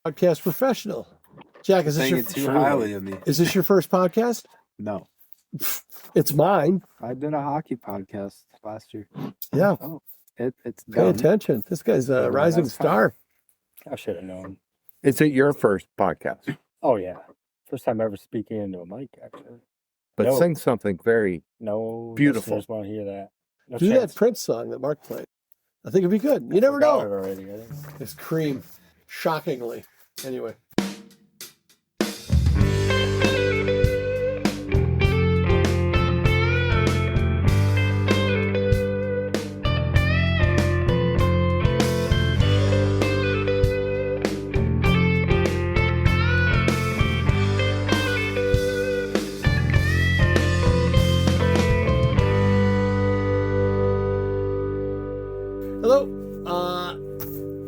Podcast professional. Jack, is this Saying it too highly of me. Is this your first podcast? No. It's mine. I did a hockey podcast last year. Yeah. Oh, it's Pay done. attention. This guy's a Yeah, rising that's fine. star. I should have known. Is it your first podcast? Oh, yeah. First time ever speaking into a mic, actually. But No. sing something very No Beautiful. listeners want to hear that. No Do chance. that Prince song that Mark played. I think it'd be good. You never Forgot it know. already, I think. It's cream. Shockingly. Anyway. Hello.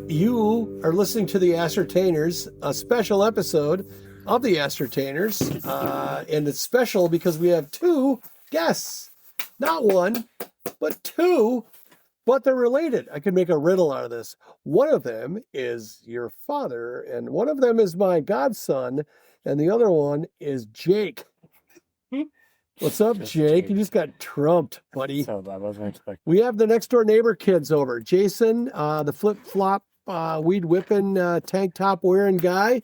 You are listening to TheAscertainers, a special episode of TheAscertainers. And it's special because we have two guests. Not one, but two, but they're related. I could make a riddle out of this. One of them is your father, and one of them is my godson, and the other one is Jake. What's up, Just Jake? Jake. You just got trumped, buddy. So I wasn't expecting. We have the next door neighbor kids over. Jason, the flip flop, weed whipping, tank top wearing guy.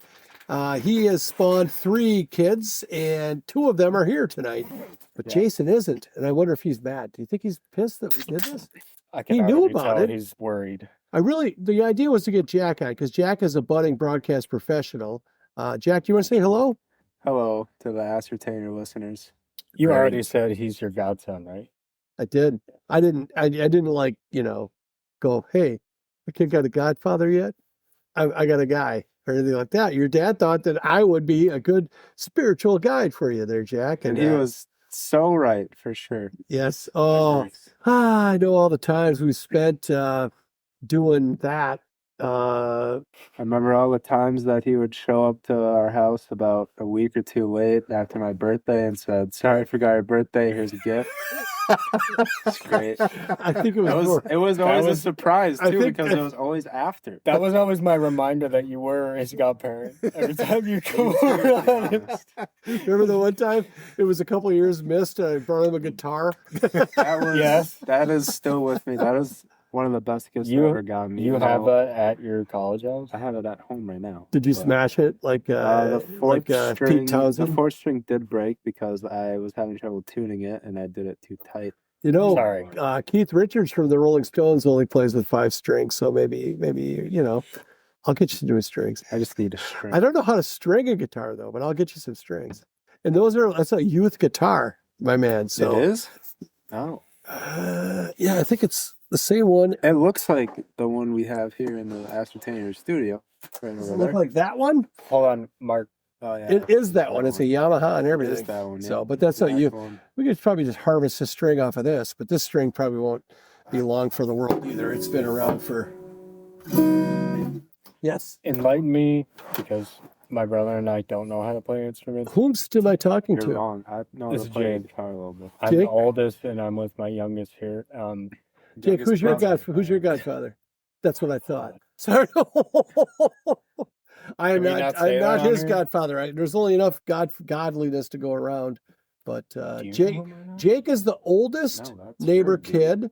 He has spawned 3 kids, and 2 of them are here tonight. But Yeah. Jason isn't, and I wonder if he's mad. Do you think he's pissed that we did this? I can He knew already about tell it. He's worried. The idea was to get Jack on because Jack is a budding broadcast professional. Jack, do you want to say hello? Hello to the Ascertainer listeners. You Very- already said he's your godson, right? I did. I didn't like, go, hey, the kid got a godfather yet? I got a guy or anything like that. Your dad thought that I would be a good spiritual guide for you there, Jack. And he was so right, for sure. Yes. Oh, I know all the times we spent doing that. I remember all the times that he would show up to our house about a week or 2 late after my birthday and said, "Sorry, I forgot your birthday. Here's a gift." It's great. I think it was, more. It was always a was- surprise I too think- because it was always after. That was always my reminder that you were his godparent. Every time you come around. Remember the one time it was a couple of years missed. I brought him a guitar. That was Yes. That is still with me. That is one of the best gifts You- I've ever gotten. You even have though it at your college house? I have it at home right now. Did you smash it like The fourth Pete string, the Townsend? 4th string did break because I was having trouble tuning it and I did it too tight. Sorry. Keith Richards from the Rolling Stones only plays with 5 strings, so maybe I'll get you some new strings. I just need a string. I don't know how to string a guitar though, but I'll get you some strings. And that's a youth guitar, my man. So It is? Oh. yeah, I think it's the same one. It looks like the one we have here in the Ascertainer studio. Right Does over it look there. like that one? Hold on, Mark. Oh yeah. It is that one. It's a Yamaha and It everything. is that one, yeah. So, but that's not Black you. one. We could probably just harvest a string off of this, but this string probably won't be long for the world either. It's been around for. Yes. Enlighten me because my brother and I don't know how to play instruments. Whom am I talking You're to? wrong. I know This to is play the Jake. guitar a little bit. I'm Jake? the oldest and I'm with my youngest here. Jake, Youngest who's your brother. Who's your godfather? That's what I thought. Sorry. I am Can we not. not I'm say not that on his here? godfather. There's only enough godliness to go around. But do you know Jake, him or not? Jake is the oldest No, that's neighbor her, dude. kid,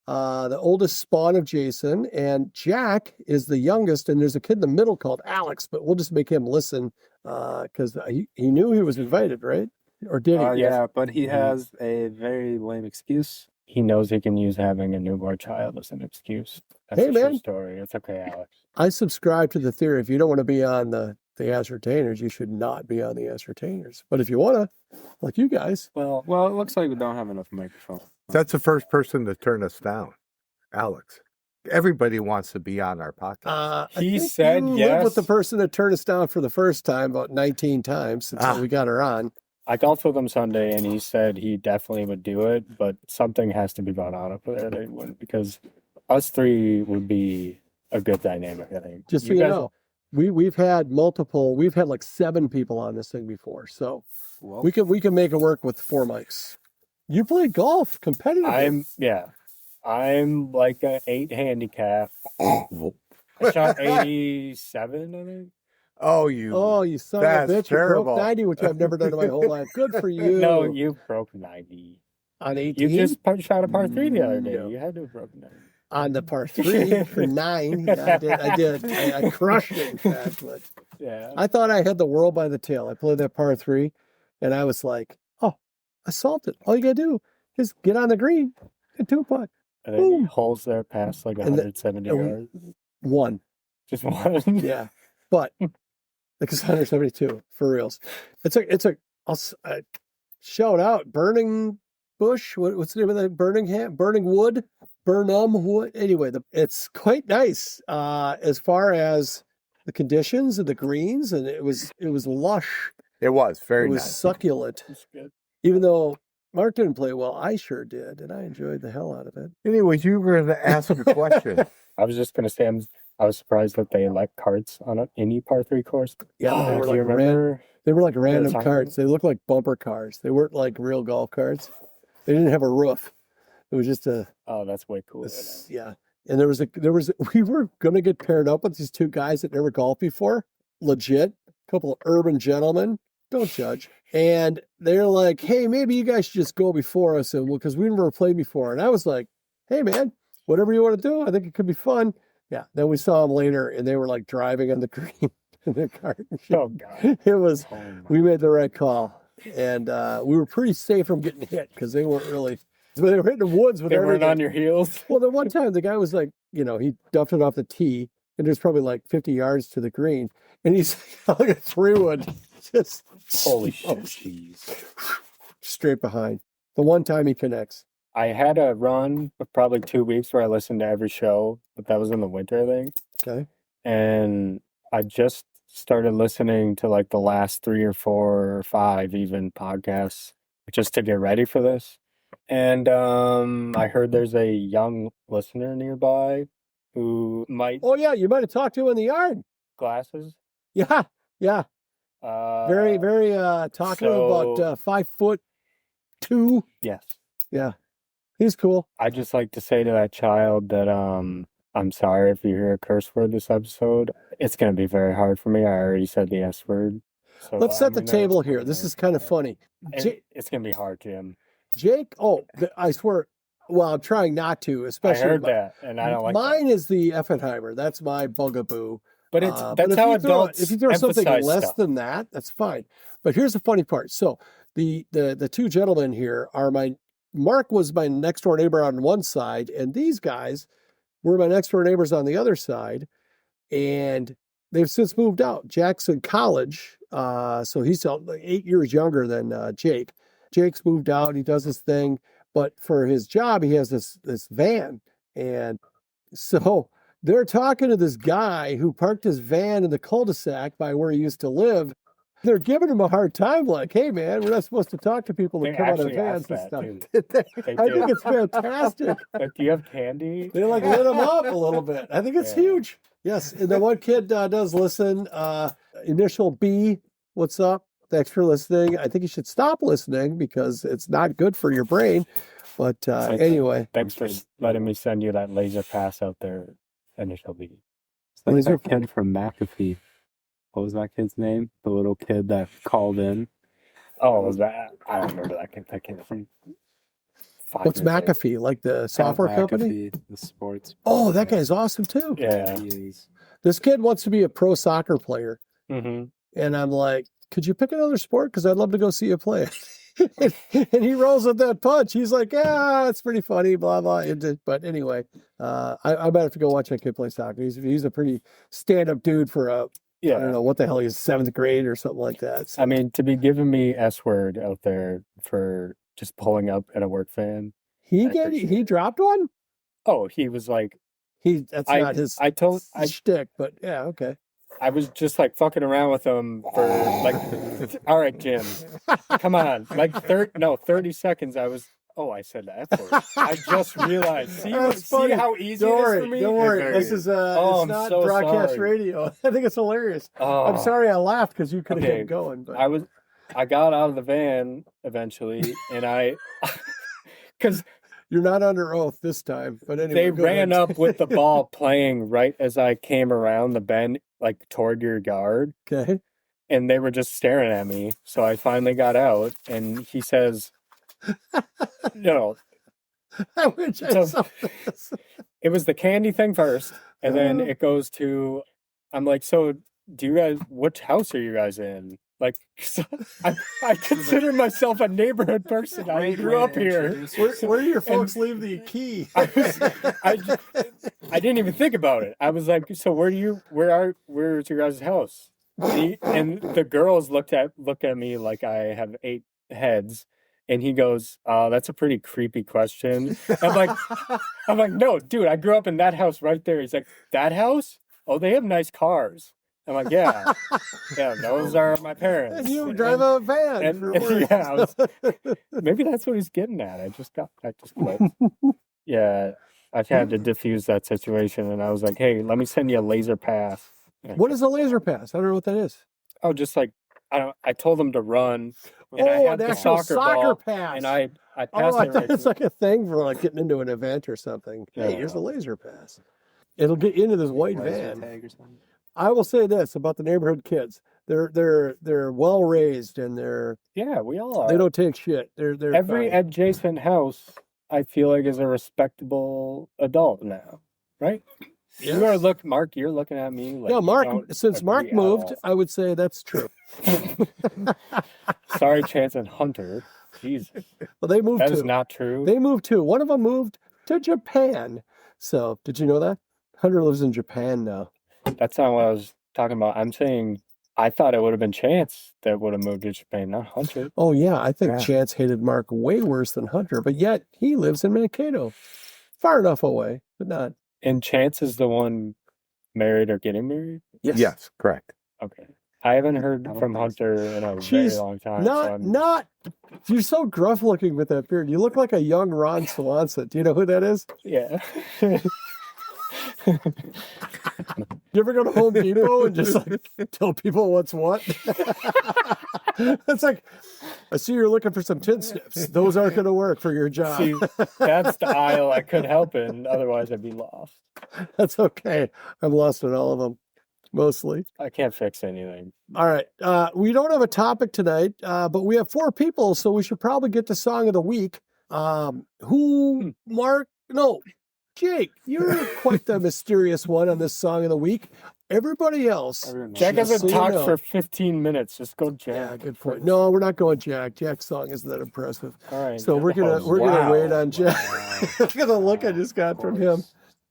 the oldest spawn of Jason, and Jack is the youngest. And there's a kid in the middle called Alex, but we'll just make him listen because he knew he was invited, right? Or did he? Yeah, but he Mhm. has a very lame excuse. He knows he can use having a newborn child as an excuse. That's Hey, a true man. story. It's okay, Alex. I subscribe to the theory if you don't want to be on the Ascertainers, you should not be on the Ascertainers. But if you want to, like you guys, Well, Well, it looks like we don't have enough microphone. That's the first person to turn us down, Alex. Everybody wants to be on our podcast. I He think said you lived with yes. the person that turned us down for the first time about 19 times until we got her on. I golfed with him Sunday, and he said he definitely would do it, but something has to be brought on up there. They wouldn't because us 3 would be a good dynamic. I think. Just so you know, we've had like 7 people on this thing before, so Well, we can make it work with 4 mics. You play golf competitively. I'm like an 8 handicap. I shot 87, I think. Oh, you son of a that's bitch! You terrible. broke 90, which I've never done in my whole life. Good for you. No, you broke 90. On 18. You just shot a par 3 the other day. No. You had to have broken 90. On the par 3 for 9. Yeah, I did. I crushed it, in fact. But Yeah. I thought I had the world by the tail. I played that par 3, and I was like, oh, assault it. All you got to do is get on the green and 2-putt. And then Boom. holes there past like And the- 170 and- yards. One. Just one. Yeah. But like it's 172 for reals. It's a shout out Burning Bush. What's the name of that? Burning Wood? Burnham Wood. Anyway, it's quite nice as far as the conditions and the greens, and it was lush. It was very It was nice. succulent. That's good. Even though Mark didn't play well, I sure did, and I enjoyed the hell out of it. Anyways, you were going to ask a question. I was just going to say, I was surprised that they let carts on any par 3 course. Yeah, Oh, they were do you like remember? They were like random time. carts. They looked like bumper cars. They weren't like real golf carts. They didn't have a roof. It was just Oh, that's way cooler. yeah. And we were gonna get paired up with these two guys that never golfed before. Legit, a couple of urban gentlemen. Don't judge. And they're like, hey, maybe you guys should just go before us, and because we never played before. And I was like, hey man, whatever you want to do, I think it could be fun. Yeah. Then we saw them later, and they were like driving on the green in the cart. Oh, God. It was. Oh, my. We made the right call, and we were pretty safe from getting hit because they weren't really. But they were hitting the woods with They weren't everything. on your heels. Well, the one time the guy was like, he dumped it off the tee, and there's probably like 50 yards to the green, and he's like a 3-wood, just Holy shit. Jeez. straight behind. The one time he connects. I had a run of probably 2 weeks where I listened to every show, but that was in the winter, I think. Okay. And I just started listening to like the last 3 or 4 or 5 even podcasts just to get ready for this. And I heard there's a young listener nearby who might Oh yeah, you might have talked to him in the yard. glasses. Yeah, yeah. Very, very talking so- about 5'2". Yes. Yeah, he's cool. I just like to say to that child that I'm sorry if you hear a curse word this episode. It's gonna be very hard for me. I already said the S word. So Let's set I'm the gonna- table here. This is kind of funny. It's gonna be hard, Jim. Jake, I swear, well, I'm trying not to, I especially. heard that, and I don't like mine is the Effenheimer. That's my bugaboo. But it's But that's if how you throw- adults If you throw something emphasize less stuff. than that, that's fine. But here's the funny part. So the two gentlemen here are Mark was my next door neighbor on one side, and these guys were my next door neighbors on the other side. And they've since moved out. Jack's in college, so he's 8 years younger than Jake. Jake's moved out. He does his thing, but for his job, he has this van, and so they're talking to this guy who parked his van in the cul-de-sac by where he used to live. They're giving him a hard time, like, "Hey, man, we're not supposed to talk to people that They come out of actually vans asked and that, stuff." too. They I did. think it's fantastic. Like, do you have candy? They like lit him up a little bit. I think it's Yeah. huge. Yes, and the one kid does listen. Initial B, what's up? Thanks for listening. I think you should stop listening because it's not good for your brain. But anyway, Thanks for letting me send you that laser pass out there, Initial B. It's like Laser that kid from McAfee. What was that kid's name? The little kid that called in. Oh, was that? I don't remember that kid. That came from. what's McAfee? Like the software company? McAfee, the sports. Oh, that guy's awesome too. Yeah. He is. This kid wants to be a pro soccer player. Mm-hmm. And I'm like, could you pick another sport? Because I'd love to go see you play it. And he rolls with that punch. He's like, yeah, it's pretty funny, blah, blah. But anyway, I might have to go watch that kid play soccer. He's a pretty stand-up dude for I Yeah. don't know what the hell he is, 7th grade or something like that. So, I mean, to be giving me S word out there for just pulling up at a work fan. he appreciate dropped one? Oh, he was like, That's not his I told, shtick, but yeah, okay. I was just like fucking around with him for like, all right, Jim, come on, like 30 seconds. I said that word. I just realized. That's See funny. how easy Don't it is worry, for me? don't worry. Very- This is Oh, it's I'm not so broadcast sorry. radio. I think it's hilarious. Oh, I'm sorry I laughed because you could have Okay. kept going. But I got out of the van eventually, and because You're not under oath this time, but anyway. They go ran ahead. up with the ball playing right as I came around the bend, like toward your yard, Okay. and they were just staring at me. So I finally got out, and he says, I wish I So- saw this. it was the candy thing first, and then it goes to, I'm like, so do you guys, which house are you guys in? Like, so I consider myself a neighborhood person. I Great grew way up to here. introduce Where do your folks leave the key? I didn't even think about it. I was like, so where's your guys' house? And the girls look at me like I have 8 heads. And he goes, that's a pretty creepy question. I'm like, no, dude, I grew up in that house right there. He's like, that house? Oh, they have nice cars. I'm like, yeah, those are my parents. And you drive a van for work. Yeah, maybe that's what he's getting at. I just clicked. Yeah, I've had to diffuse that situation, and I was like, hey, let me send you a laser pass. What is a laser pass? I don't know what that is. Oh, just like I told him to run, and I Oh, had an the actual soccer soccer ball, pass. and I passed Oh, I it thought right it's to like a thing for like getting into an event or something. Hey, Yeah. here's a laser pass. It'll get you into this white Laser van. tag or something. I will say this about the neighborhood kids: they're well raised and Yeah, we all are. they don't take shit. They're Every fine. adjacent house, I feel like, is a respectable adult now, right? Yes. You are Mark. You're looking at me like Yeah, you Mark. don't Since agree Mark at moved, all. I would say that's true. Sorry, Chance and Hunter. Jesus, Well, they moved that too. is not true. They moved too. One of them moved to Japan. So, did you know that? Hunter lives in Japan now. That's not what I was talking about. I'm saying I thought it would have been Chance that would have moved to Japan, not Hunter. Oh yeah, I think Yeah. Chance hated Mark way worse than Hunter, but yet he lives in Mankato, far enough away, but not. And Chance is the one married or getting married? Yes, correct. Okay. I haven't heard I don't from think so. Hunter in a very She's long time. so I'm- Not. You're so gruff looking with that beard. You look like a young Ron Swanson. Do you know who that is? Yeah. You ever go to Home Depot and just like tell people what's what? It's like, I see you're looking for some tin snips. Those aren't going to work for your job. See, that's the aisle I could help in. Otherwise, I'd be lost. That's okay. I'm lost in all of them, mostly. I can't fix anything. All right. We don't have a topic tonight, but we have 4 people, so we should probably get to Song of the Week. Mark? No, Jake, you're quite the mysterious one on this Song of the Week. Everybody else. Everyone knows Jack that. Just hasn't so you talked know. for 15 minutes. Just go, Jack. Yeah, good point. No, we're not going Jack. Jack's song isn't that impressive. All right. So we're gonna Wow. wait on Jack. Look at the look I just got from him.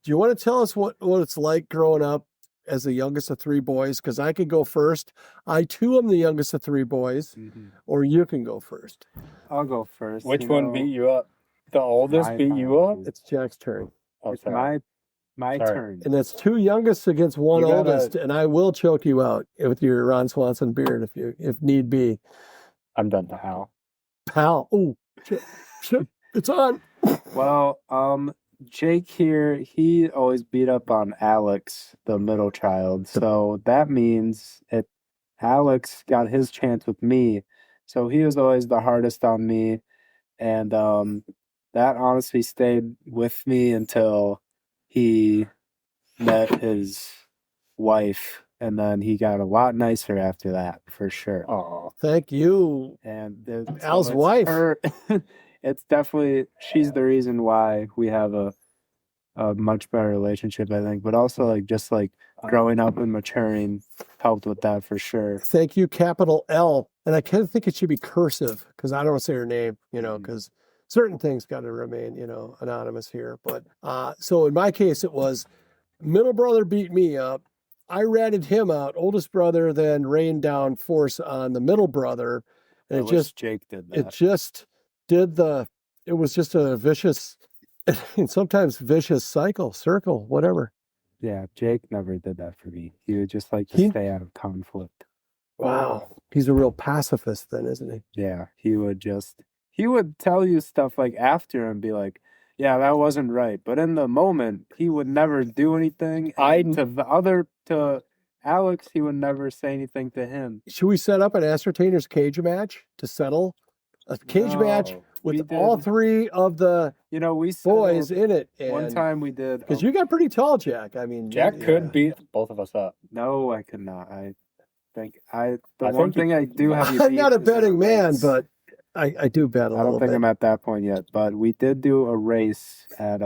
Do you want to tell us what it's like growing up as the youngest of 3 boys? Because I could go first. I too am the youngest of 3 boys, Mhm. or you can go first. I'll go first. Which you one know, beat you up? The oldest my beat you up? time. It's Jack's turn, Oh, It's sorry. my Sorry. turn. and that's 2 youngest against 1 You gotta- oldest, and I will choke you out with your Ron Swanson beard if need be, I'm done now. pal. Oh, shit, it's on. Well, Jake here, he always beat up on Alex, the middle child. So that means Alex got his chance with me. So he was always the hardest on me. And that honestly stayed with me until he met his wife. And then he got a lot nicer after that, for sure. Oh, Thank you. And Al's it's wife. her- it's definitely, she's the reason why we have a much better relationship, I think. But also like just like growing up and maturing helped with that for sure. Thank you, capital L. And I kind of think it should be cursive because I don't want to say her name, because certain things got to remain, anonymous here. But so in my case, it was middle brother beat me up. I ratted him out. Oldest brother then rained down force on the middle brother. And I it wish just, Jake did it that. just it was just a vicious, and sometimes vicious circle, whatever. Yeah, Jake never did that for me. He would just like to He- stay out of conflict. Wow. He's a real pacifist then, isn't he? Yeah, he would tell you stuff like after and be like, yeah, that wasn't right. But in the moment, he would never do anything. And to Alex, he would never say anything to him. Should we set up an Ascertainers cage match to settle? A cage match with We did. all three of the You know, we boys settled- in it. One time we did. Because you got pretty tall, Jack. I mean, Jack yeah. could beat both of us up. No, I could not. I think the I one think you- thing I do have. You I'm beat not a is in betting man, race. but I do bet a I little don't think bit. I'm at that point yet. But we did do a race at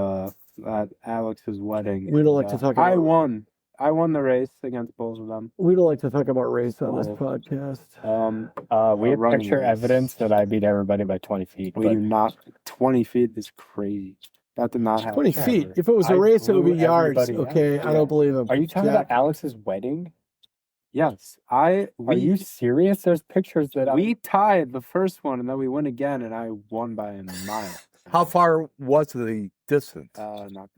Alex's wedding. We don't like and, to talk I about- won. I won the race against both of them. We don't like to talk about race on this Oh. podcast. We have running picture race. evidence that I beat everybody by 20 feet. We But do not. 20 feet is crazy. That did not happen. 20 feet. ever. If it was a I race, it would be blew yards. everybody Okay, out. I don't believe him. are you talking Jack, about Alex's wedding? Yes, Are you serious? There's pictures that we tied the first one, and then we went again, and I won by a mile. How far was the distance? Not that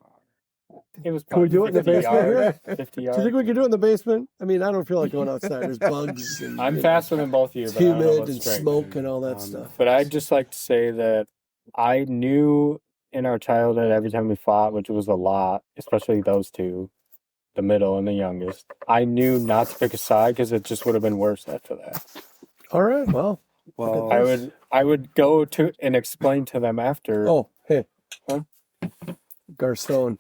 far. it was. Can we do it in the 50 basement here? yards, 50 Do yards. you think we could do it in the basement? I mean, I don't feel like going outside. There's bugs. And, I'm you know, faster than both of you. It's But I don't know humid what's and straight. smoke and all that stuff. But I'd just like to say that I knew in our childhood every time we fought, which was a lot, especially those two, the middle and the youngest, I knew not to pick a side because it just would have been worse after that. All right, well. Well, I would go to and explain to them after. Oh, hey. Huh? Garcon.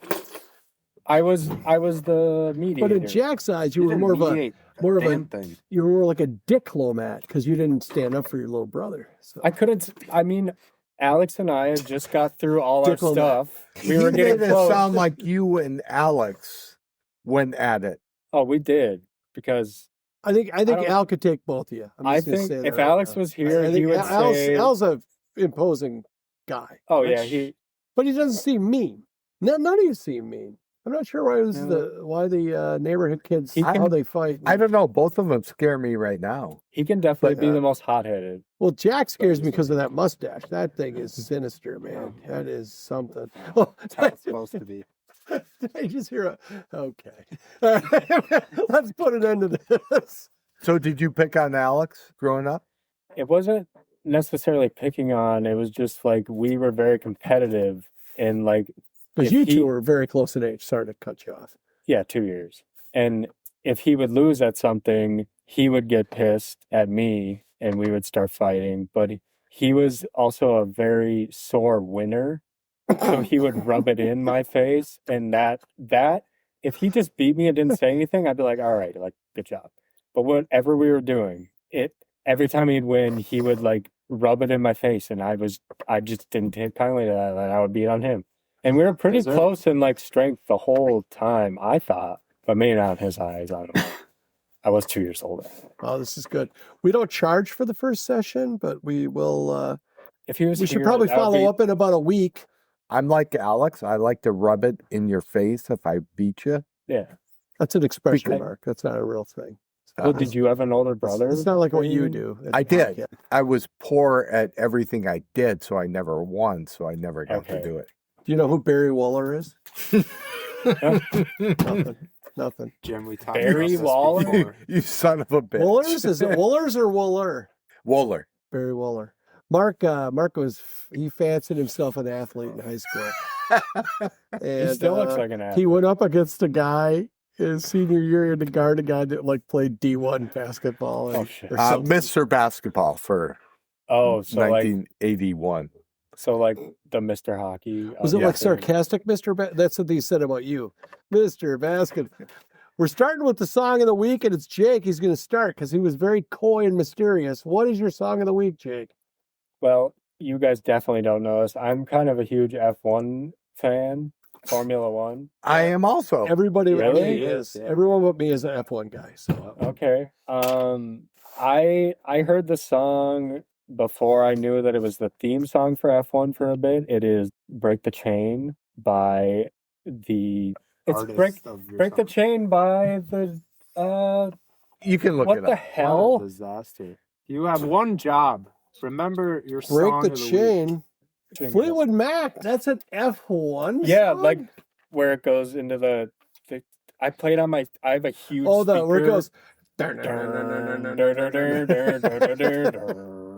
I was the mediator. But in Jack's eyes, you were didn't more of a mediate more of a damn thing. you were more like a diplomat because you didn't stand up for your little brother. So I couldn't. I mean, Alex and I had just got through all our Diplomat. stuff. We You were getting made it close. sound like you and Alex went at it. Oh, we did because I think don't- Al could take both of you. I'm I just gonna think say that if right Alex now. was here, I he think would Al's, say, Al's a imposing guy. "Oh yeah, But he doesn't seem mean. None of you seem mean. I'm not sure why it was the neighborhood kids how they fight. I don't know. Both of them scare me right now. he can definitely But, be the most hot-headed." Well, Jack scares me because of that mustache. That thing is sinister, man. That is something. Oh, That's how it's supposed to be. did I just hear a? Okay. All right. Let's put an end to this. So, did you pick on Alex growing up? It wasn't necessarily picking on. It was just like we were very competitive and like Because if you he- two are very close in age. Sorry to cut you off. yeah, 2 years. And if he would lose at something, he would get pissed at me and we would start fighting. But he was also a very sore winner. So he would rub it in my face. And that if he just beat me and didn't say anything, I'd be like, all right, like, good job. But whatever we were doing, every time he'd win, he would like rub it in my face. And I just didn't take kindly to that. And I would beat on him. And we were pretty close in like strength the whole time, I thought. But maybe not in his eyes. I don't know. I was 2 years old. Oh, this is good. We don't charge for the first session, but we will. If he was We should here, probably that would follow be- up in about a week. I'm like Alex. I like to rub it in your face if I beat you. Yeah. That's an expression, Because- Mark. That's not a real thing. Well, did you have an older brother? It's not like what you Green? do. I did. I was poor at everything I did, so I never won, so I never got to Okay. do it. Do you know who Barry Waller is? Nothing. Jim, we talked Barry about this Waller? before. You son of a bitch. Woolers? Is it Woolers or Wooler? Wooler. Barry Waller. Mark he fancied himself an athlete in high school. And He still looks like an he athlete. went up against a guy his senior year in the guard, a guy that like played D1 basketball. Oh, And, shit. or something. Mr. Basketball for Oh, so like 1981. the Mr. Hockey. Was it Yeah. like sarcastic, Mr. That's what he said about you, Mr. Basket. We're starting with the song of the week, and it's Jake. He's going to start because he was very coy and mysterious. What is your song of the week, Jake? Well, you guys definitely don't know this. I'm kind of a huge F1 fan, Formula One. I am also. Everybody but Really? me is. Yeah. Everyone but me is an F1 guy. So Okay. I heard the song before I knew that it was the theme song for F1 for a bit. It is "Break the Chain" by the. It's Artist of your Break the song. Chain by the. You can look What it the up. hell? What a disaster. You have one job. Remember your break song the of the week. chain. Fleetwood Mac. That's an F1. Yeah, song? like where it goes into the I played on my. I have a huge. where it speaker. goes. Oh,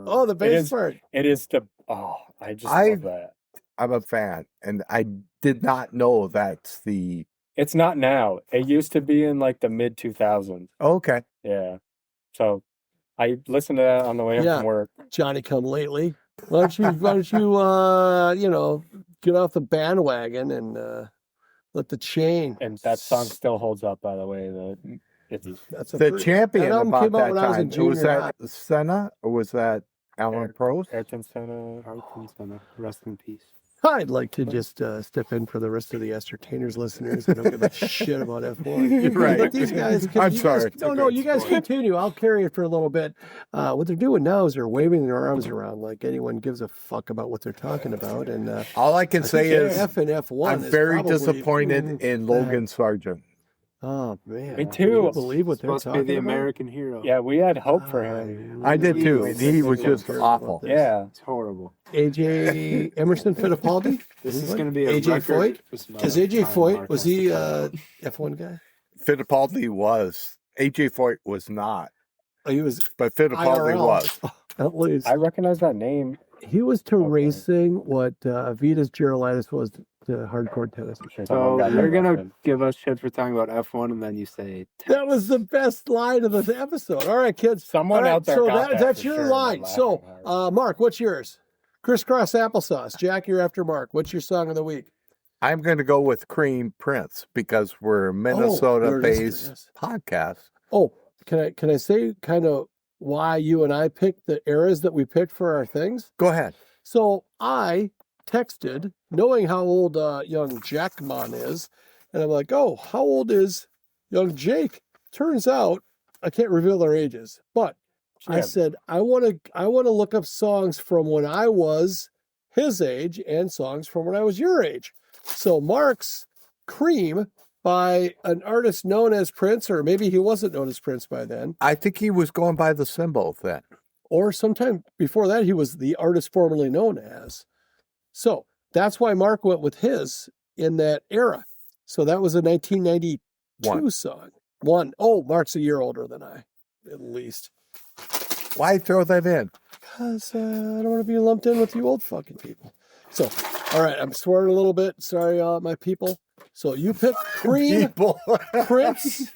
Oh, the bass part. It is the. Oh, I just I- love that. I'm a fan, and I did not know that's the. It's not now. It used to be in like the mid 2000s. Okay. Yeah. So I listened to that on the way home Yeah. from work. Johnny Come Lately. Why don't you, get off the bandwagon and let the chain. And that song still holds up, by the way. That's The champion that album about came out that when I was in time. Was junior that Senna or was that Alan Prost? Ayrton Senna. Arkin's gonna rest in peace. I'd like to just step in for the rest of the Ascertainers listeners. I don't give a shit about F1. Right. But these guys, I'm sorry. No, you guys continue. I'll carry it for a little bit. What they're doing now is they're waving their arms around like anyone gives a fuck about what they're talking about. And All I can say is F and F1. I'm is very probably- disappointed in Logan Sargent. Oh man, Me Can too. you believe what they're Supposed to talking be the about? American hero. Yeah, we had hope for him. I did too. He was just Care awful. about this. Yeah. It's horrible. AJ Emerson Fittipaldi. This is Anybody? going to be a AJ record. Foyt? It's about Is AJ time Foyt? Mark Was has he to F1 guy? Fittipaldi was. AJ Foyt was not, Oh, he was but Fittipaldi IRL. was. At least I recognize that name. he was to Okay. racing what Vitas Gerulaitis was to hardcore tennis. I'm sure So someone got you're that going to reference. give us shit for talking about F1 and then you say, That was the best line of the episode. All right, kids. Someone All right, out there so got that that's for your sure, and line. they're So, laughing hard. Mark, what's yours? Crisscross applesauce. Jack, you're after Mark. What's your song of the week? I'm going to go with Cream Prince because we're a you're Minnesota-based yes. podcast. Oh, can I say kind of why you and I picked the eras that we picked for our things? Go ahead. So I texted, knowing how old young Jackman is, and I'm like, oh, how old is young Jake? Turns out I can't reveal their ages, but I Yeah. said I want to look up songs from when I was his age and songs from when I was your age. So Mark's Cream by an artist known as Prince, or maybe he wasn't known as Prince by then, I think he was going by the symbol then. or sometime before that he was the artist formerly known as. So that's why Mark went with his in that era. So that was a 1992 One. song. Oh, Mark's a year older than I, at least. Why throw that in? Because I don't want to be lumped in with you old fucking people. So, all right, I'm swearing a little bit. Sorry, my people. So you pick Cream, People. Prince,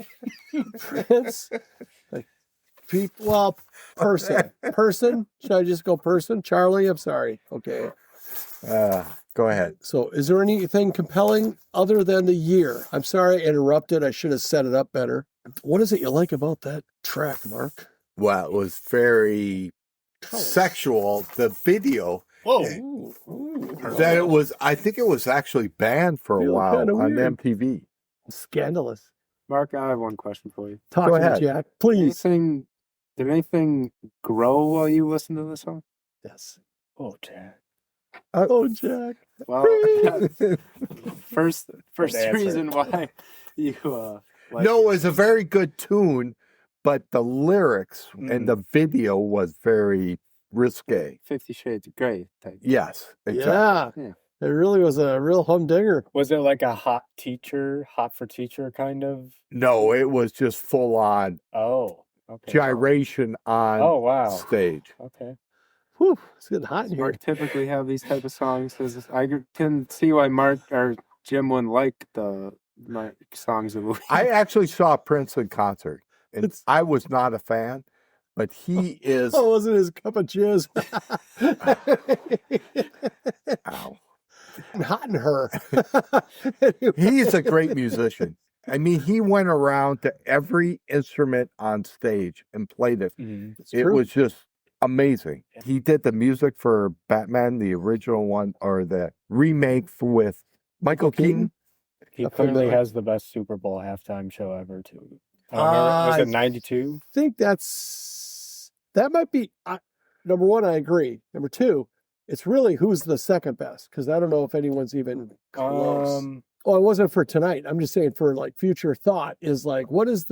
well, person. Should I just go person? Charlie, I'm sorry. Okay. Go ahead. So is there anything compelling other than the year? I'm sorry I interrupted. I should have set it up better. What is it you like about that track, Mark? Well, it was very Tell us. sexual. The video Whoa. Ooh. that it was, I think it was actually banned for a Feel while kinda on weird. MTV. Scandalous. Mark, I have one question for you. Talk Go to me, ahead. Jack, please. Did anything grow while you listened to the song? Yes. Oh, Jack. Oh, Jack. Well, first answer. reason why you like No, it was a very good tune, but the lyrics Mm. and the video was very risque. 50 Shades of Grey type. Yes, exactly. Yeah. Yeah. It really was a real humdinger. Was it like a hot for teacher kind of? No, it was just full on Oh, okay. gyration on Oh, wow. stage. Okay. Whew, it's getting hot in here. Mark typically have these type of songs. I can see why Mark or Jim wouldn't like my songs of the week. I actually saw Prince in concert, and It's- I was not a fan, but he is. Oh, wasn't his cup of jizz. Ow. Hot in her. He's a great musician. I mean, he went around to every instrument on stage and played it. Mhm. It's It true. was just amazing. He did the music for Batman, the original one, or the remake with Michael Keaton. He I clearly forgot. has the best Super Bowl halftime show ever, too. I don't remember. Was it 92? I think that might be, number one, I agree. Number two, it's really who's the second best, because I don't know if anyone's even close. Oh, it wasn't for tonight. I'm just saying for like future thought is like, what is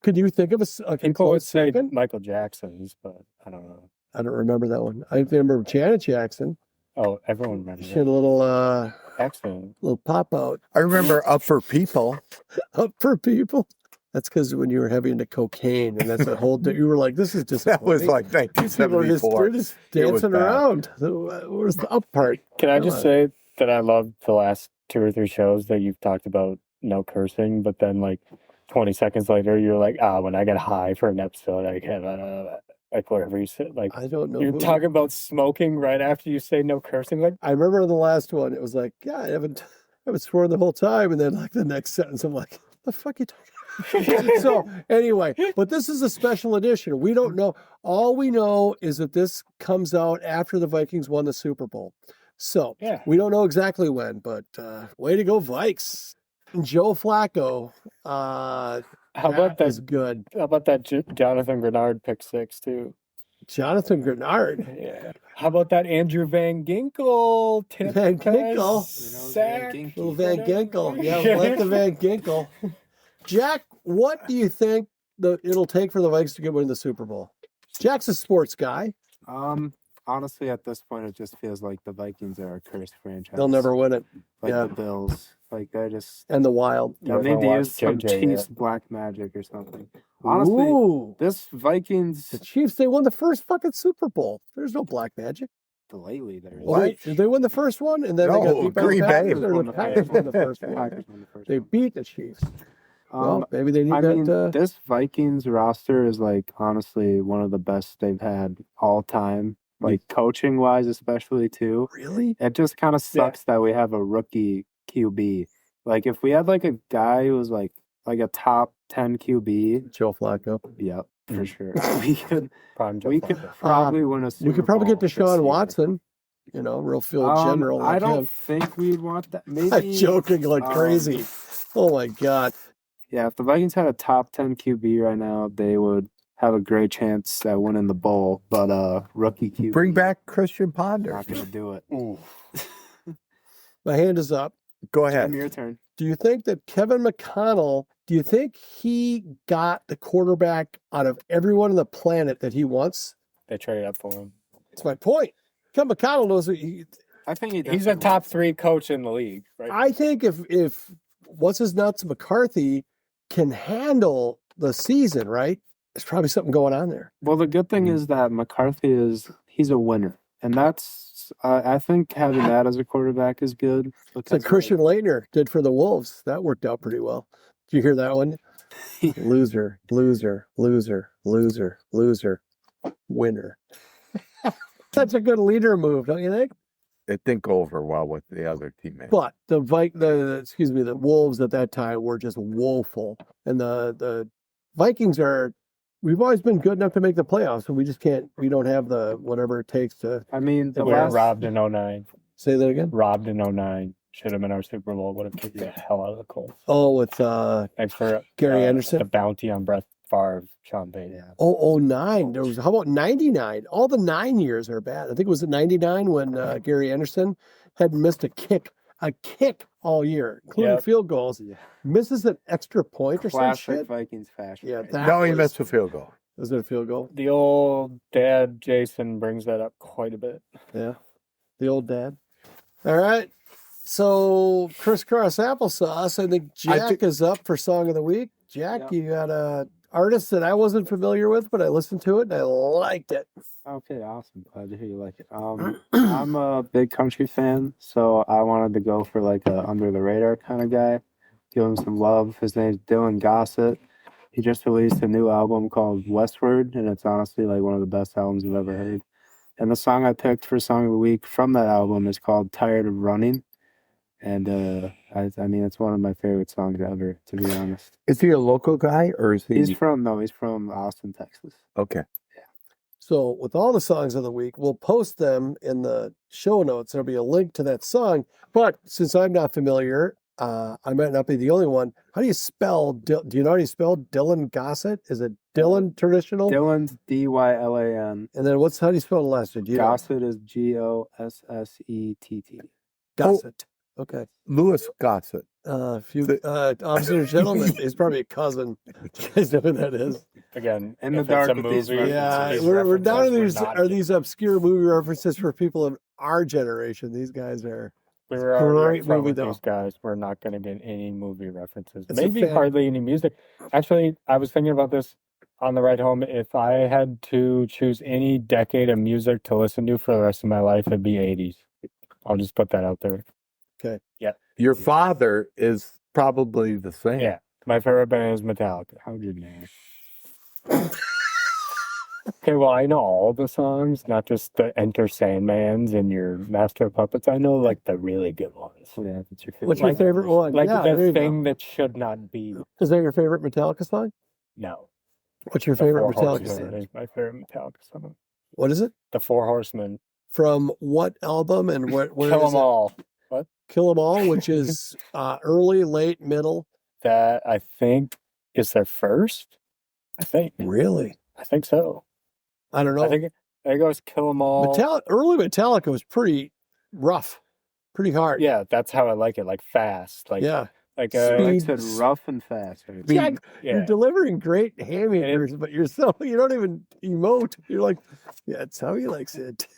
could you think of a People would close say second? Michael Jackson's, but I don't know. I don't remember that one. I remember Janet Jackson. Oh, everyone remembers She had that. a little Excellent. pop out I remember Up for People. up for people. That's because when you were heavy into cocaine, and that's a whole. You were like, "This is That was disappointing." like These people are just, 1974. they're just It was dancing bad. around. So, where's the up part? Can I Come just on. say that I loved the last 2 or 3 shows that you've talked about no cursing, but then like 20 seconds later, you're like, when I get high for an episode, I can't. Like wherever you sit, like I don't know. you're who- talking about smoking right after you say no cursing. Like I remember in the last one, it was like, yeah, I haven't sworn the whole time. And then like the next sentence, I'm like, the fuck you talking? So anyway, but this is a special edition. We don't know. All we know is that this comes out after the Vikings won the Super Bowl. So yeah, we don't know exactly when, but way to go, Vikes. Joe Flacco. how about that? Is good. How about that Jonathan Grenard pick 6 too? Jonathan Grenard. Yeah. How about that Andrew Van Ginkel tip? Van Ginkel. Sack. Little Van Ginkel. Yeah, like the Van Ginkel. Jack, what do you think it'll take for the Vikings to win the Super Bowl? Jack's a sports guy. Honestly, at this point, it just feels like the Vikings are a cursed franchise. They'll never win it. Like yeah. the Bills. Like they just. And the Wild. I need to use some Chiefs black magic or something. Honestly, Ooh. this Vikings. The Chiefs, they won the first fucking Super Bowl. There's no black magic. Lately, there's. Wait, did they win the first one? And then No, they got beat by Green the Bay Packers, or the Packers won the first one? Packers won the first They one. beat the Chiefs. Well, maybe they need I that. mean, this Vikings roster is like honestly one of the best they've had all time. Like coaching wise, especially too. Really? It just kind of sucks that we have a rookie QB. Like if we had like a guy who was like a top 10 QB. Joe Flacco. Yep, for sure. We could Flacco. probably win a Super We could probably Bowl get this Deshaun year. Watson. You know, real field general. Like I don't him. think we'd want that. Maybe I'm joking like crazy. Oh my God. Yeah, if the Vikings had a top 10 QB right now, they would have a great chance at winning the bowl. But rookie QB, Bring back Christian Ponder. not gonna do it. My hand is up. Go Tim, ahead. your turn. Do you think that Kevin McConnell, do you think he got the quarterback out of everyone on the planet that he wants? They traded up for him. That's my point. Kevin McConnell knows I think He's a top 3 coach in the league, right? I think if what's his nuts McCarthy can handle the season, right? There's probably something going on there. Well, the good thing is that McCarthy he's a winner, and that's I think having that as a quarterback is good. It's like Christian Leitner did for the Wolves. That worked out pretty well. Did you hear that one? Loser, loser, loser, loser, loser, winner. Such a good leader move, don't you think? It didn't go over well with the other teammates. But the Wolves at that time were just woeful, and the Vikings are. We've always been good enough to make the playoffs, and we just can't. We don't have the whatever it takes to. I mean, We were robbed in 09. Say that again. Robbed in 09. Should have been our Super Bowl. Would have kicked the hell out of the Colts. Oh, with Thanks for Gary Anderson. The bounty on Brett Favre, Sean Payton. Yeah. Oh, 09. There was. How about 99? All the 9 years are bad. I think it was 99 when Gary Anderson had missed a kick all year, including field goals. Yeah. Misses an extra point or some Classic shit. Vikings fashion. Yeah, right? that No, he was- missed a field goal. Was it a field goal? The old dad, Jason, brings that up quite a bit. Yeah. The old dad. All right. So crisscross applesauce. I think Jack is up for song of the week. Jack, you got a artist that I wasn't familiar with, but I listened to it and I liked it. Okay, awesome. Glad to hear you like it. I'm a big country fan, so I wanted to go for like a under the radar kind of guy. Give him some love. His name's Dylan Gossett. He just released a new album called Westward, and it's honestly like one of the best albums I've ever heard. And the song I picked for Song of the Week from that album is called Tired of Running. And I mean, it's one of my favorite songs ever, to be honest. Is he a local guy or is he? He's from Austin, Texas. Okay. So with all the songs of the week, we'll post them in the show notes. There'll be a link to that song. But since I'm not familiar, I might not be the only one. How do you spell? Do you know how you spell Dylan Gossett? Is it Dylan traditional? Dylan's Dyllan. And then how do you spell the last name? Do you know? Gossett is Gossett. Gossett. Okay. Louis Gossett. Officer and gentleman, he's probably a cousin. You guys know who that is? Again, In the if dark it's a with these movie, Yeah, these we're down to references, these we're not are these obscure movie references for people of our generation. These guys are. We were already Great upfront movie, with though. these guys. We're not going to get any movie references. It's a Maybe fan- hardly any music. Actually, I was thinking about this on the ride home. If I had to choose any decade of music to listen to for the rest of my life, it'd be 80s. I'll just put that out there. Okay. Yeah. Your father is probably the same. Yeah. My favorite band is Metallica. How would you know? Okay, well, I know all the songs, not just the Enter Sandmans and your Master of Puppets. I know like the really good ones. Yeah, that's your favorite. What's your favorite one? Like Yeah, there the you go. thing that should not be. Is that your favorite Metallica song? No. What's your The favorite Four Metallica Horsemen song? is my favorite Metallica song. What is it? The Four Horsemen. From what album and where Kill is them it? all. What? Kill 'Em All, which is early, late, middle. That I think is their first. I think. Really? I think so. I don't know. I think it goes Kill 'Em All. Early Metallica was pretty rough, pretty hard. Yeah, that's how I like it. Like fast. Like Yeah. Like Like Speed. said, rough and fast. Right? Yeah, yeah. You're delivering great haymakers, but you don't even emote. You're like, yeah, that's how he likes it.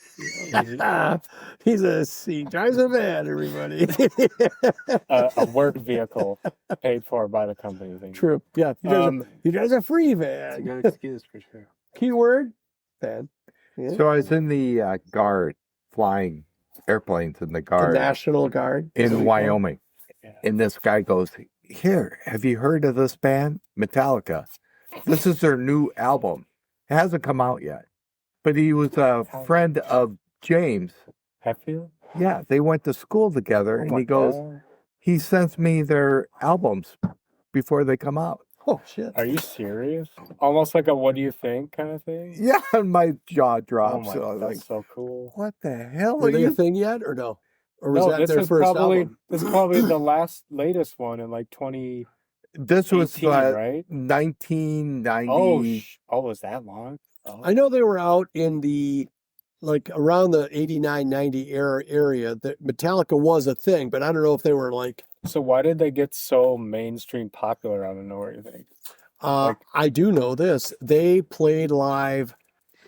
He drives a van, everybody. A work vehicle paid for by the company. Thing. True. Yeah. He drives a free van. It's a good excuse for sure. Keyword, van. Yeah. So I was in the Guard, flying airplanes in the The Guard National Guard. in Wyoming. Yeah. And this guy goes, "Here, have you heard of this band, Metallica? This is their new album. It hasn't come out yet." But he was a friend of James. Hetfield? Yeah, they went to school together. Oh And my he goes, God. he sends me their albums before they come out. Oh, shit. Are you serious? Almost like a what do you think kind of thing? Yeah, and my jaw Oh drops. my so I God, was that's like, so cool. what the hell Were are they a you? thing yet or no? Or was No, that this their is first probably album? this is probably the latest one in like 2018, This was right? 1990. Oh, was that long? Oh. I know they were out in the, like around the 89, 90 area that Metallica was a thing, but I don't know if they were like, So why did they get so mainstream popular out of nowhere, you think? I do know this. They played live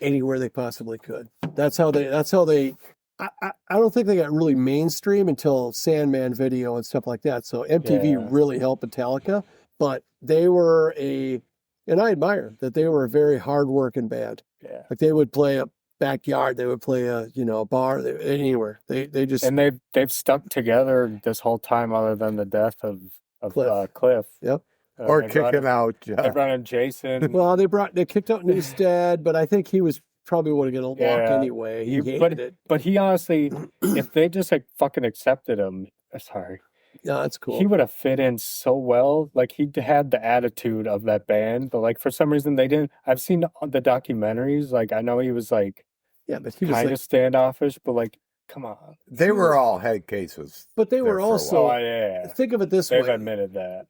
anywhere they possibly could. That's how they, I don't think they got really mainstream until Sandman video and stuff like that. So MTV Yeah. really helped Metallica, but they were and I admire that they were a very hardworking band. Yeah. Like they would play a backyard, they would play a bar, anywhere. They just And they've stuck together this whole time, other than the death of Cliff. Yep. Or They brought kicking in- out. They brought in Jason. Well, they kicked out Newstead, but I think he was probably would have going to walk Yeah. anyway. He hated it. But he honestly, if they just like fucking accepted him, sorry, Yeah, that's cool. he would have fit in so well. Like he had the attitude of that band, but like for some reason they didn't. I've seen the documentaries. Like I know he was like yeah, but he was kind like, of standoffish, but like come on. They were all head cases. but they there were for a also, Oh yeah, think of it this they've way. admitted that.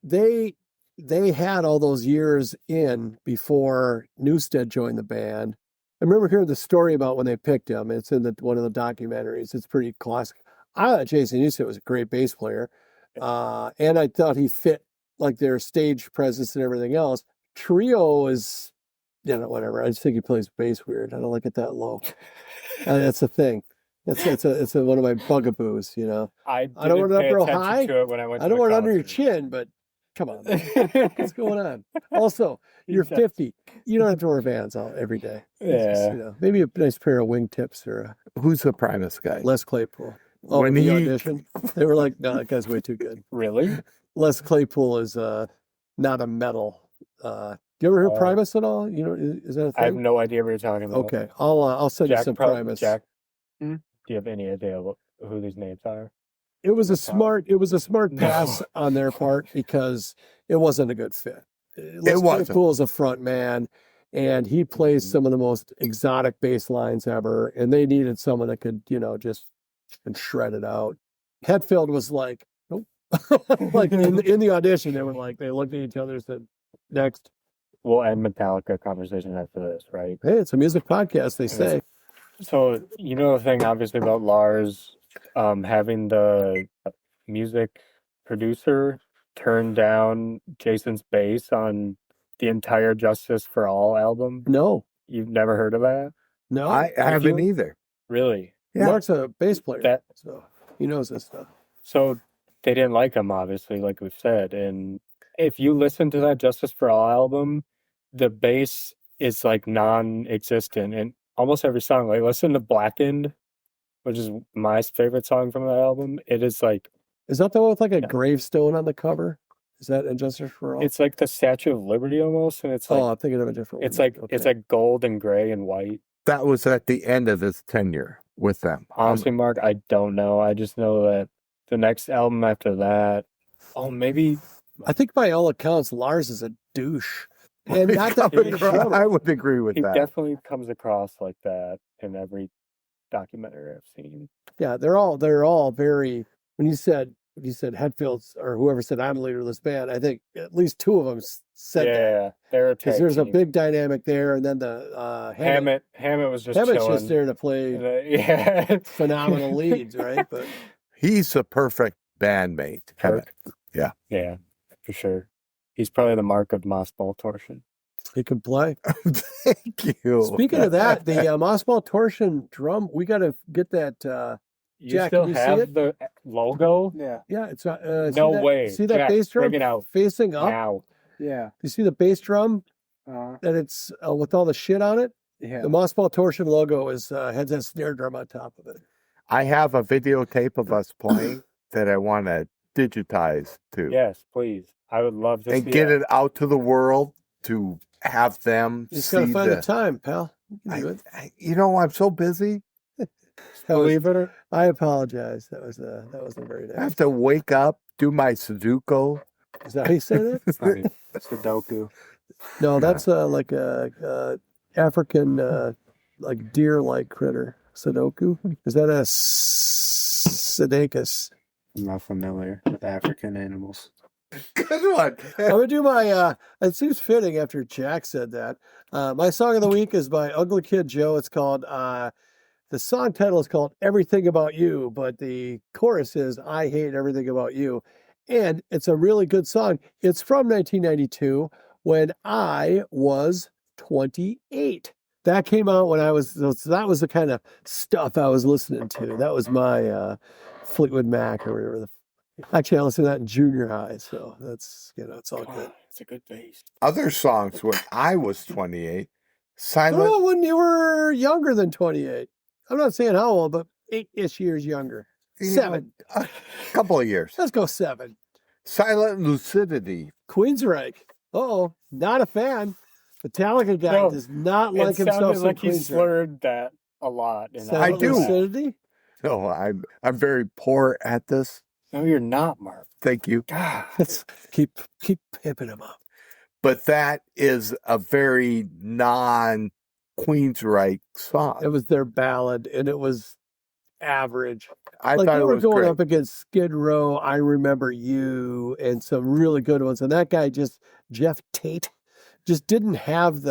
They had all those years in before Newstead joined the band. I remember hearing the story about when they picked him. It's in one of the documentaries. It's pretty classic. I thought Jason Newstead was a great bass player. And I thought he fit like their stage presence and everything else. Trio is, whatever. I just think he plays bass weird. I don't like it that low. That's the thing. It's one of my bugaboos, I I don't want it up pay real attention high. to it when I went. I to don't the want it under your concert. chin, but come on, man. What's going on? Also, you're 50. You don't have to wear Vans every day. It's just, Yeah. maybe a nice pair of wingtips or Who's the Primus guy? Les Claypool. Oh, When the he- audition, they were like, "No, that guy's way too good." Really? Les Claypool is not a metal. Do you ever hear Oh. Primus at all? Is that a I have thing? no idea what you're talking about. Okay, I'll send you some Primus. Jack. Hmm? Do you have any idea who these names are? It was a No smart pass on their part because it wasn't a good fit. Les wasn't. Claypool is a front man, and he plays Mm-hmm. some of the most exotic bass lines ever, and they needed someone that could, just and shred it out. Hetfield was like, nope. Like in the audition, they were like, they looked at each other and said, next. We'll end Metallica conversation after this, right? Hey, it's a music podcast, they say. So the thing obviously about Lars having the music producer turn down Jason's bass on the entire Justice for All album. No, You've never heard of that? no. I haven't either. Really? Yeah. Mark's a bass player, That so he knows this stuff. So they didn't like him, obviously, like we've said. And if you listen to that Justice for All album, the bass is like non-existent in almost every song. Like listen to Blackened, which is my favorite song from that album. It is like Is that the one with like a Yeah. gravestone on the cover? Is that Injustice for All? It's like the Statue of Liberty almost, and it's like I'm thinking of a different it's one. like it's like gold and gray and white. That was at the end of his tenure with them. Honestly, Mark, I don't know. I just know that the next album after that, maybe I think by all accounts, Lars is a douche. And not that big a drummer. I would agree with he that. definitely comes across like that in every documentary I've seen. Yeah, they're all very. When you said Hetfield's or whoever said I'm the leader of this band, I think at least two of them said that. Yeah, they're a Because tag there's a team. big dynamic there, and then the Hammett was just Hammett's chilling. just there to play Yeah, phenomenal leads, right? But He's the perfect bandmate. Kirk. Yeah. Yeah, for sure. He's probably the mark of mossball torsion. he can play. Thank you. Speaking of that, the Mossball Torsion drum, we got to get that. You Jack, still can you see have it? the logo? Yeah. Yeah, it's No way. See that Jack, bass drum bring it out facing up? now. Yeah. You see the bass drum Uh, that it's with all the shit on it? yeah. The Mossball Torsion logo has that snare drum on top of it. I have a videotape of us playing that I want to digitize too. Yes, please. I would love to And see get that. it out to the world to have them You just see gotta find the the. time, pal. You can do it. I'm so busy. Believe it or I apologize. That wasn't very I have nice. to wake up, do my Sudoku. Is that how you say that? It's not even Sudoku. No, that's like a African like deer-like critter. Sudoku. Is that a Sudokus? I'm not familiar with African animals. Good one. I'm gonna do my. It seems fitting after Jack said that. My song of the week is by Ugly Kid Joe. It's called. The song title is called "Everything About You," but the chorus is "I Hate Everything About You," and it's a really good song. It's from 1992 when I was 28. That came out when I was. So that was the kind of stuff I was listening to. That was my Fleetwood Mac or whatever. Actually, I listened to that in junior high, so that's it's all good. it's a good bass. Other songs when I was 28. Silent. Oh, when you were younger than 28. I'm not saying how old, but 8-ish years younger. 7. A couple of years. Let's go 7. Silent Lucidity. Queensryche. Oh, not a fan. Metallica guy No, does not It like himself sounded some like he Queensryche. slurred that a lot. And Silent I do. Lucidity? No, I'm very poor at this. No, you're not, Mark. Thank you. God. Let's keep pimping him up. But that is a very non-Queensryche It song. was their ballad, and it was average. I Like thought they it were was going great. up against Skid Row, I Remember You, and some really good ones. And that guy Jeff Tate, just didn't have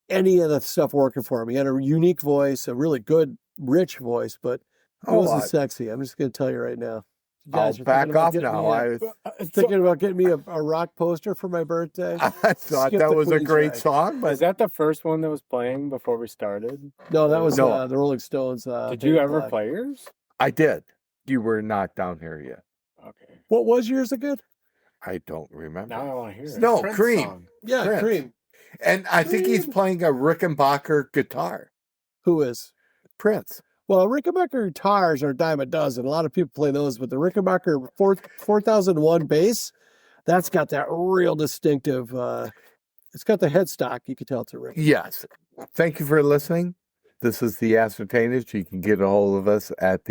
any of the stuff working for him. He had a unique voice, a really good, rich voice, but it wasn't sexy. I'm just going to tell you right now. You I'll guys are back thinking about off getting now. me thinking about getting me a rock poster for my birthday. I thought Skip that the was a great Queensryche. song, Was but that the first one that was playing before we started? No, that was No. the Rolling Stones. Did Baby you ever Black. play yours? I did. You were not down here yet. Okay. What was yours again? I don't remember. Now I want to hear it. No, Prince Cream. song. Yeah, Prince. Cream. And I think he's playing a Rickenbacker guitar. Who is? Prince. Well, Rickenbacker guitars are a dime a dozen. A lot of people play those, but the Rickenbacker 4001 bass, that's got that real distinctive. It's got the headstock. You can tell it's a Rick. Yes. Thank you for listening. This is The Ascertainers. You can get a hold of us at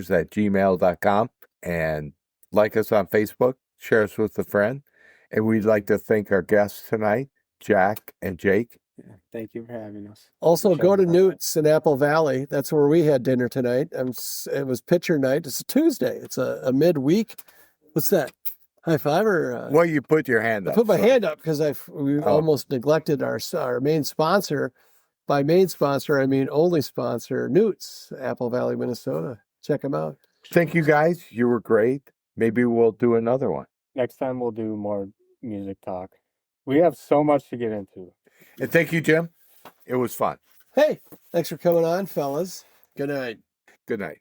TheAscertainers@gmail.com and like us on Facebook, share us with a friend. And we'd like to thank our guests tonight, Jack and Jake. Yeah, thank you for having us. Also, go to Sure. Newt's in Apple Valley. That's where we had dinner tonight. It was pitcher night. It's a Tuesday. It's a midweek. What's that? High five or? Well, you put your hand I up. put my so- hand up because we almost neglected our main sponsor. By main sponsor, I mean only sponsor, Newt's, Apple Valley, Minnesota. Check them out. Thank you guys. You were great. Maybe we'll do another one. Next time we'll do more music talk. We have so much to get into. And thank you, Jim. It was fun. Hey, thanks for coming on, fellas. Good night. Good night.